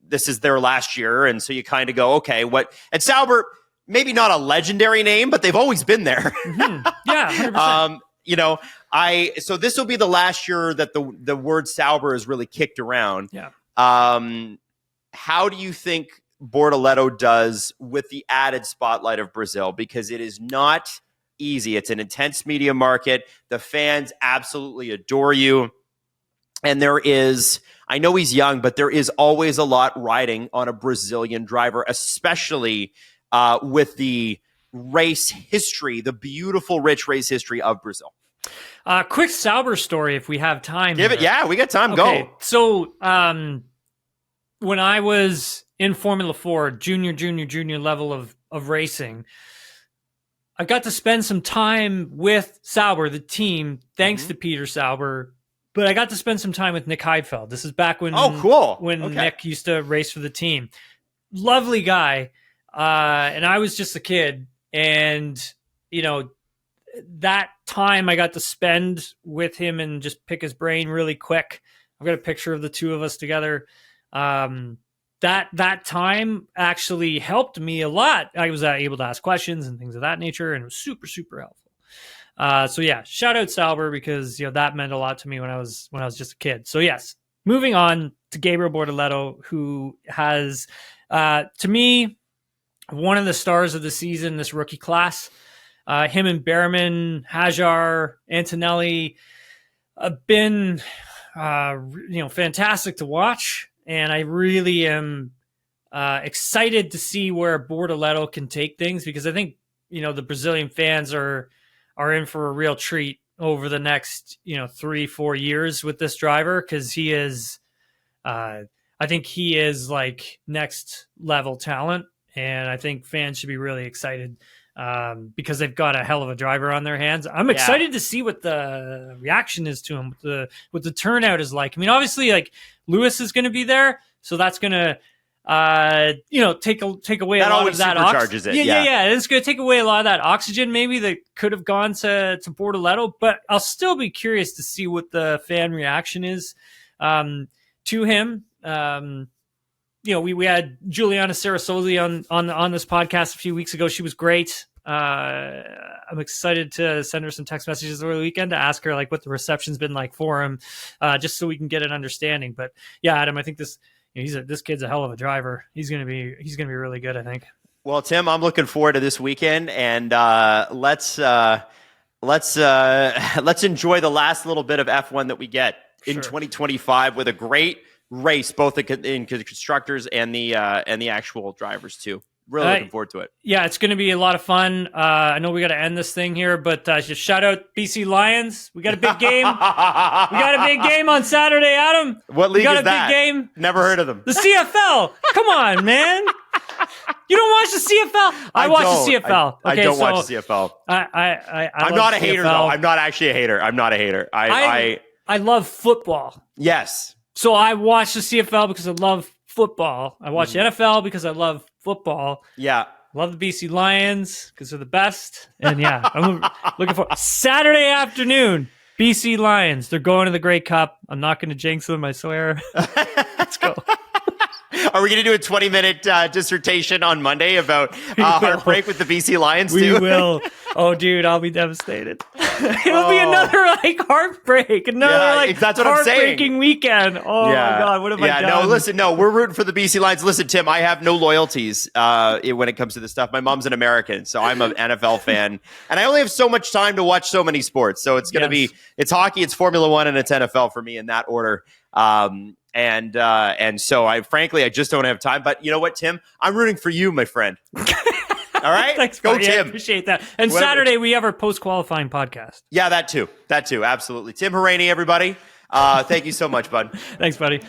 this is their last year. And so you kind of go, okay, and Sauber, maybe not a legendary name, but they've always been there. Yeah, 100%. So this will be the last year that the word Sauber is really kicked around. Yeah. How do you think Bortoletto does with the added spotlight of Brazil? Because it is not easy. It's an intense media market. The fans absolutely adore you. And I know he's young, but there is always a lot riding on a Brazilian driver, especially with the race history, the beautiful, rich race history of Brazil. Quick Sauber story if we have time. Give it. Yeah, we got time. Okay, Go. so when I was in Formula 4, junior level of racing, I got to spend some time with Sauber, the team, thanks to Peter Sauber. But I got to spend some time with Nick Heidfeld. This is back when Nick used to race for the team. Lovely guy. And I was just a kid. And, that time I got to spend with him and just pick his brain really quick. I've got a picture of the two of us together. That time actually helped me a lot. I was able to ask questions and things of that nature, and it was super, super helpful. So yeah, shout out Sauber because that meant a lot to me when I was just a kid. So yes, moving on to Gabriel Bortoletto, who has to me one of the stars of the season, this rookie class. Him and Behrman, Hajar, Antonelli have been fantastic to watch, and I really am excited to see where Bortoletto can take things, because I think the Brazilian fans are in for a real treat over the next 3-4 years with this driver, because he is I think he is like next level talent, and I think fans should be really excited because they've got a hell of a driver on their hands. I'm excited to see what the reaction is to him, what the turnout is like. I mean, obviously, like Lewis is going to be there, so that's going to take away That a lot always of that supercharges it. Yeah. It's going to take away a lot of that oxygen maybe that could have gone to Bortoletto, but I'll still be curious to see what the fan reaction is to him. We had Juliana Sarasoli on this podcast a few weeks ago. She was great. I'm excited to send her some text messages over the weekend to ask her like what the reception's been like for him, just so we can get an understanding. But yeah, Adam, I think this kid's a hell of a driver. He's gonna be really good, I think. Well, Tim, I'm looking forward to this weekend, and let's enjoy the last little bit of F1 that we get in 2025 with a great race, both in constructors and the actual drivers too. Really looking forward to it. Yeah, it's going to be a lot of fun. I know we got to end this thing here, but just shout out BC Lions. We got a big game. We got a big game on Saturday, Adam. What league is that? We got a big game. Never heard of them. The CFL. Come on, man. You don't watch the CFL? I watch the CFL. I don't watch the CFL. I'm not a hater, though. I'm not actually a hater. I'm not a hater. I love football. Yes. So I watch the CFL because I love football. I watch the NFL because I love football. Yeah. Love the BC Lions because they're the best. And yeah, I'm looking for Saturday afternoon, BC Lions. They're going to the Grey Cup. I'm not going to jinx them, I swear. Let's go. Are we going to do a 20-minute dissertation on Monday about heartbreak with the BC Lions too? We will. Oh, dude, I'll be devastated. It'll be another heartbreak. Another that's what I'm saying. Heartbreaking weekend. Oh my God, what have I done? No, we're rooting for the BC Lions. Listen, Tim, I have no loyalties when it comes to this stuff. My mom's an American, so I'm an NFL fan, and I only have so much time to watch so many sports. So it's going to be hockey, it's Formula One, and it's NFL for me in that order. And so I just don't have time. But you know what, Tim? I'm rooting for you, my friend. All right? Thanks, go, buddy. Tim. I appreciate that. And Saturday, we have our post-qualifying podcast. Yeah, that too. Absolutely. Tim Haraney, everybody. Thank you so much, bud. Thanks, buddy.